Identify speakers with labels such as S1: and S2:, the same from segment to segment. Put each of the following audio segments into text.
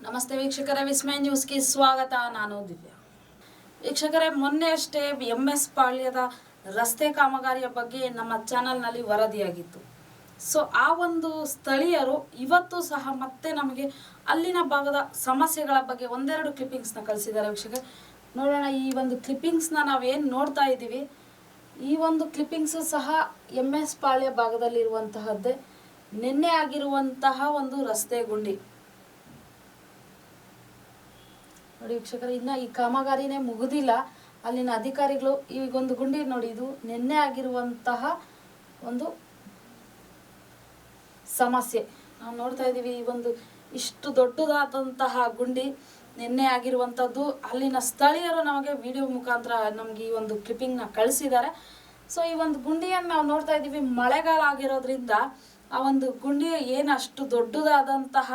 S1: ನಮಸ್ತೆ ವೀಕ್ಷಕರೇ, ವಿಸ್ಮಯ ನ್ಯೂಸ್ಗೆ ಸ್ವಾಗತ. ನಾನು ದಿವ್ಯಾ. ವೀಕ್ಷಕರೇ, ಮೊನ್ನೆ ಅಷ್ಟೇ MS ಪಾಳ್ಯದ ರಸ್ತೆ ಕಾಮಗಾರಿಯ ಬಗ್ಗೆ ನಮ್ಮ ಚಾನಲ್ನಲ್ಲಿ ವರದಿಯಾಗಿತ್ತು. ಸೊ ಆ ಒಂದು ಸ್ಥಳೀಯರು ಇವತ್ತು ಸಹ ಮತ್ತೆ ನಮಗೆ ಅಲ್ಲಿನ ಭಾಗದ ಸಮಸ್ಯೆಗಳ ಬಗ್ಗೆ ಒಂದೆರಡು ಕ್ಲಿಪ್ಪಿಂಗ್ಸ್ನ ಕಳಿಸಿದ್ದಾರೆ. ವೀಕ್ಷಕರೇ, ನೋಡೋಣ. ಈ ಒಂದು ಕ್ಲಿಪ್ಪಿಂಗ್ಸ್ನ ನಾವೇನು ನೋಡ್ತಾ ಇದ್ದೀವಿ, ಈ ಒಂದು ಕ್ಲಿಪ್ಪಿಂಗ್ಸ್ ಸಹ MS ಪಾಳ್ಯ ಭಾಗದಲ್ಲಿರುವಂತಹದ್ದೇ. ನಿನ್ನೆ ಆಗಿರುವಂತಹ ಒಂದು ರಸ್ತೆ ಗುಂಡಿ ನೋಡಿ ವೀಕ್ಷಕರೇ, ಇನ್ನ ಈ ಕಾಮಗಾರಿನೇ ಮುಗುದಿಲ್ಲ. ಅಲ್ಲಿನ ಅಧಿಕಾರಿಗಳು ಈಗೊಂದು ಗುಂಡಿ ನೋಡಿ, ಇದು ನಿನ್ನೆ ಆಗಿರುವಂತಹ ಒಂದು ಸಮಸ್ಯೆ ನಾವು ನೋಡ್ತಾ ಇದ್ದೀವಿ. ಈ ಒಂದು ಇಷ್ಟು ದೊಡ್ಡದಾದಂತಹ ಗುಂಡಿ ನಿನ್ನೆ ಆಗಿರುವಂಥದ್ದು. ಅಲ್ಲಿನ ಸ್ಥಳೀಯರು ನಮಗೆ ವಿಡಿಯೋ ಮುಖಾಂತರ ನಮ್ಗೆ ಈ ಒಂದು ಕ್ಲಿಪ್ಪಿಂಗ್ನ ಕಳಿಸಿದ್ದಾರೆ. ಸೊ ಈ ಒಂದು ಗುಂಡಿಯನ್ನು ನಾವು ನೋಡ್ತಾ ಇದ್ದೀವಿ. ಮಳೆಗಾಲ ಆಗಿರೋದ್ರಿಂದ ಆ ಒಂದು ಗುಂಡಿ ಏನು ಅಷ್ಟು ದೊಡ್ಡದಾದಂತಹ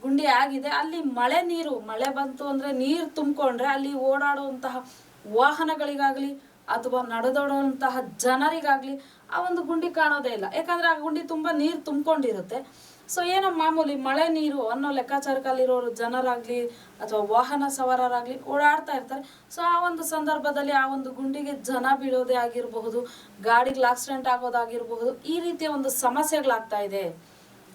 S1: ಗುಂಡಿ ಆಗಿದೆ. ಅಲ್ಲಿ ಮಳೆ ಬಂತು ಅಂದರೆ ನೀರು ತುಂಬಿಕೊಂಡ್ರೆ ಅಲ್ಲಿ ಓಡಾಡುವಂತಹ ವಾಹನಗಳಿಗಾಗಲಿ ಅಥವಾ ನಡೆದೋಡುವಂತಹ ಜನರಿಗಾಗಲಿ ಆ ಒಂದು ಗುಂಡಿ ಕಾಣೋದೇ ಇಲ್ಲ. ಯಾಕಂದರೆ ಆ ಗುಂಡಿ ತುಂಬ ನೀರು ತುಂಬಿಕೊಂಡಿರುತ್ತೆ. ಸೊ ಏನೋ ಮಾಮೂಲಿ ಮಳೆ ನೀರು ಅನ್ನೋ ಲೆಕ್ಕಾಚಾರಕಲ್ಲಿರೋರು ಜನರಾಗಲಿ ಅಥವಾ ವಾಹನ ಸವಾರರಾಗಲಿ ಓಡಾಡ್ತಾ ಇರ್ತಾರೆ. ಸೊ ಆ ಒಂದು ಸಂದರ್ಭದಲ್ಲಿ ಆ ಒಂದು ಗುಂಡಿಗೆ ಜನ ಬೀಳೋದೇ ಆಗಿರಬಹುದು, ಗಾಡಿಗೆ ಆಕ್ಸಿಡೆಂಟ್ ಆಗೋದಾಗಿರಬಹುದು, ಈ ರೀತಿಯ ಒಂದು ಸಮಸ್ಯೆಗಳಾಗ್ತಾ ಇದೆ.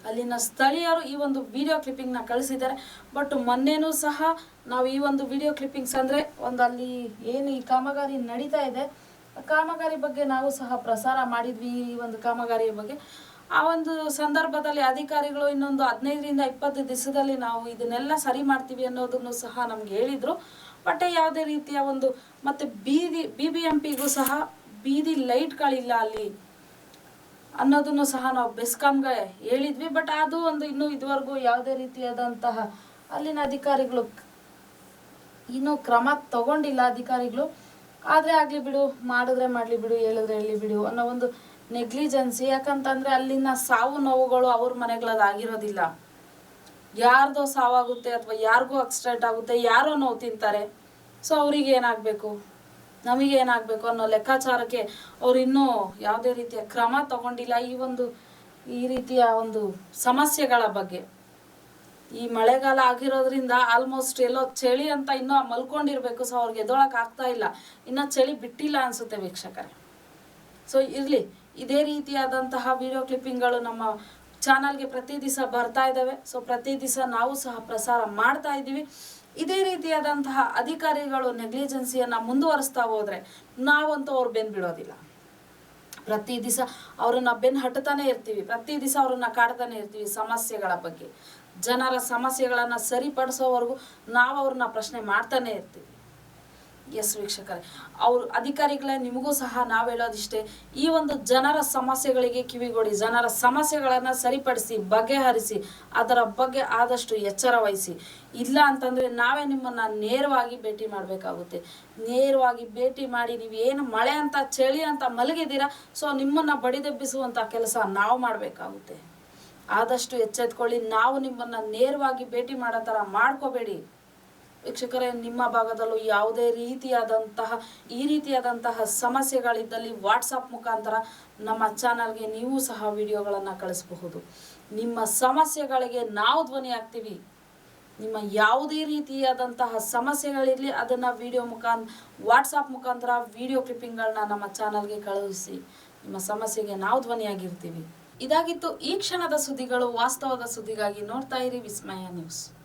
S1: ಅಲ್ಲಿನ ಸ್ಥಳೀಯರು ಈ ಒಂದು ವಿಡಿಯೋ ಕ್ಲಿಪ್ಪಿಂಗ್ನ ಕಳಿಸಿದ್ದಾರೆ. ಬಟ್ ಮೊನ್ನೆನೂ ಸಹ ನಾವು ಈ ಒಂದು ವಿಡಿಯೋ ಕ್ಲಿಪ್ಪಿಂಗ್ಸ್ ಅಂದರೆ ಒಂದು ಅಲ್ಲಿ ಏನು ಈ ಕಾಮಗಾರಿ ನಡೀತಾ ಇದೆ, ಕಾಮಗಾರಿ ಬಗ್ಗೆ ನಾವು ಸಹ ಪ್ರಸಾರ ಮಾಡಿದ್ವಿ. ಈ ಒಂದು ಕಾಮಗಾರಿಯ ಬಗ್ಗೆ ಆ ಒಂದು ಸಂದರ್ಭದಲ್ಲಿ ಅಧಿಕಾರಿಗಳು ಇನ್ನೊಂದು 15ರಿಂದ 20 ದಿವಸದಲ್ಲಿ ನಾವು ಇದನ್ನೆಲ್ಲ ಸರಿ ಮಾಡ್ತೀವಿ ಅನ್ನೋದನ್ನು ಸಹ ನಮ್ಗೆ ಹೇಳಿದರು. ಬಟ್ ಯಾವುದೇ ರೀತಿಯ ಒಂದು ಮತ್ತು BBMPಗೂ ಸಹ ಬೀದಿ ಲೈಟ್ಗಳಿಲ್ಲ ಅಲ್ಲಿ ಅನ್ನೋದನ್ನು ಸಹ ನಾವು ಬೆಸ್ಕಾಂಗೆ ಹೇಳಿದ್ವಿ. ಬಟ್ ಅದು ಒಂದು ಇನ್ನೂ ಇದುವರೆಗೂ ಯಾವುದೇ ರೀತಿಯಾದಂತಹ ಅಲ್ಲಿನ ಅಧಿಕಾರಿಗಳು ಇನ್ನೂ ಕ್ರಮ ತಗೊಂಡಿಲ್ಲ ಅಧಿಕಾರಿಗಳು. ಆದರೆ ಆಗಲಿ ಬಿಡು, ಮಾಡಿದ್ರೆ ಮಾಡಲಿ ಬಿಡು, ಹೇಳಿದ್ರೆ ಹೇಳಿ ಬಿಡು ಅನ್ನೋ ಒಂದು ನೆಗ್ಲಿಜೆನ್ಸಿ. ಯಾಕಂತಂದರೆ ಅಲ್ಲಿನ ಸಾವು ನೋವುಗಳು ಅವ್ರ ಮನೆಗಳದಾಗಿರೋದಿಲ್ಲ. ಯಾರ್ದೋ ಸಾವಾಗುತ್ತೆ ಅಥವಾ ಯಾರಿಗೂ ಆಕ್ಸಿಡೆಂಟ್ ಆಗುತ್ತೆ, ಯಾರೋ ನೋವು ತಿಂತಾರೆ. ಸೊ ಅವ್ರಿಗೆ ಏನಾಗಬೇಕು, ನಮಗೇನಾಗಬೇಕು ಅನ್ನೋ ಲೆಕ್ಕಾಚಾರಕ್ಕೆ ಅವ್ರು ಇನ್ನೂ ಯಾವುದೇ ರೀತಿಯ ಕ್ರಮ ತಗೊಂಡಿಲ್ಲ. ಈ ರೀತಿಯ ಒಂದು ಸಮಸ್ಯೆಗಳ ಬಗ್ಗೆ ಈ ಮಳೆಗಾಲ ಆಗಿರೋದ್ರಿಂದ ಆಲ್ಮೋಸ್ಟ್ ಎಲ್ಲೋ ಚಳಿ ಅಂತ ಇನ್ನೂ ಮಲ್ಕೊಂಡಿರ್ಬೇಕು. ಸೊ ಅವ್ರಿಗೆ ಎದ್ದೊಳಕ್ಕೆ ಆಗ್ತಾ ಇಲ್ಲ, ಇನ್ನೂ ಚಳಿ ಬಿಟ್ಟಿಲ್ಲ ಅನಿಸುತ್ತೆ ವೀಕ್ಷಕರೇ. ಸೊ ಇರಲಿ, ಇದೇ ರೀತಿಯಾದಂತಹ ವಿಡಿಯೋ ಕ್ಲಿಪ್ಪಿಂಗ್ಗಳು ನಮ್ಮ ಚಾನಲ್ಗೆ ಪ್ರತಿ ದಿವಸ ಬರ್ತಾ ಇದ್ದಾವೆ. ಸೊ ಪ್ರತಿ ದಿವಸ ನಾವು ಸಹ ಪ್ರಸಾರ ಮಾಡ್ತಾ ಇದ್ದೀವಿ. ಇದೇ ರೀತಿಯಾದಂತಹ ಅಧಿಕಾರಿಗಳು ನೆಗ್ಲಿಜೆನ್ಸಿಯನ್ನು ಮುಂದುವರಿಸ್ತಾ ಹೋದರೆ ನಾವಂತೂ ಅವ್ರು ಬೆನ್ನು ಬಿಡೋದಿಲ್ಲ. ಪ್ರತಿ ದಿವಸ ಅವ್ರನ್ನ ಬೆನ್ನು ಹಟ್ಟತಾನೆ ಇರ್ತೀವಿ, ಪ್ರತಿ ದಿವಸ ಅವ್ರನ್ನ ಕಾಡ್ತಾನೆ ಇರ್ತೀವಿ. ಸಮಸ್ಯೆಗಳ ಬಗ್ಗೆ, ಜನರ ಸಮಸ್ಯೆಗಳನ್ನು ಸರಿಪಡಿಸೋವರೆಗೂ ನಾವು ಅವ್ರನ್ನ ಪ್ರಶ್ನೆ ಮಾಡ್ತಾನೆ ಇರ್ತೀವಿ. ಎಸ್ ವೀಕ್ಷಕರೇ, ಅವ್ರು ಅಧಿಕಾರಿಗಳೇ, ನಿಮಗೂ ಸಹ ನಾವು ಹೇಳೋದಿಷ್ಟೇ, ಈ ಒಂದು ಜನರ ಸಮಸ್ಯೆಗಳಿಗೆ ಕಿವಿಗೊಡಿ, ಜನರ ಸಮಸ್ಯೆಗಳನ್ನು ಸರಿಪಡಿಸಿ ಬಗೆಹರಿಸಿ ಅದರ ಬಗ್ಗೆ ಆದಷ್ಟು ಎಚ್ಚರ ವಹಿಸಿ. ಇಲ್ಲ ಅಂತಂದರೆ ನಾವೇ ನಿಮ್ಮನ್ನು ನೇರವಾಗಿ ಭೇಟಿ ಮಾಡಬೇಕಾಗುತ್ತೆ. ನೇರವಾಗಿ ಭೇಟಿ ಮಾಡಿ ನೀವು ಏನು ಮಳೆ ಅಂತ ಚಳಿ ಅಂತ ಮಲಗಿದ್ದೀರಾ, ಸೊ ನಿಮ್ಮನ್ನು ಬಡಿದೆಬ್ಬಿಸುವಂಥ ಕೆಲಸ ನಾವು ಮಾಡಬೇಕಾಗುತ್ತೆ. ಆದಷ್ಟು ಎಚ್ಚೆತ್ಕೊಳ್ಳಿ. ನಾವು ನಿಮ್ಮನ್ನು ನೇರವಾಗಿ ಭೇಟಿ ಮಾಡೋ ಥರ ಮಾಡ್ಕೋಬೇಡಿ ವೀಕ್ಷಕರೇ. ನಿಮ್ಮ ಭಾಗದಲ್ಲೂ ಯಾವುದೇ ಈ ರೀತಿಯಾದಂತಹ ಸಮಸ್ಯೆಗಳಿದ್ದಲ್ಲಿ ವಾಟ್ಸಪ್ ಮುಖಾಂತರ ನಮ್ಮ ಚಾನಲ್ಗೆ ನೀವು ಸಹ ವಿಡಿಯೋಗಳನ್ನು ಕಳಿಸಬಹುದು. ನಿಮ್ಮ ಸಮಸ್ಯೆಗಳಿಗೆ ನಾವು ಧ್ವನಿ ಆಗ್ತೀವಿ. ನಿಮ್ಮ ಯಾವುದೇ ರೀತಿಯಾದಂತಹ ಸಮಸ್ಯೆಗಳಿರಲಿ ಅದನ್ನು ವಾಟ್ಸಪ್ ಮುಖಾಂತರ ವಿಡಿಯೋ ಕ್ಲಿಪ್ಪಿಂಗ್ಗಳನ್ನ ನಮ್ಮ ಚಾನಲ್ಗೆ ಕಳುಹಿಸಿ. ನಿಮ್ಮ ಸಮಸ್ಯೆಗೆ ನಾವು ಧ್ವನಿಯಾಗಿರ್ತೀವಿ. ಇದಾಗಿತ್ತು ಈ ಕ್ಷಣದ ಸುದ್ದಿಗಳು. ವಾಸ್ತವದ ಸುದ್ದಿಗಾಗಿ ನೋಡ್ತಾ ಇರಿ ವಿಸ್ಮಯ ನ್ಯೂಸ್.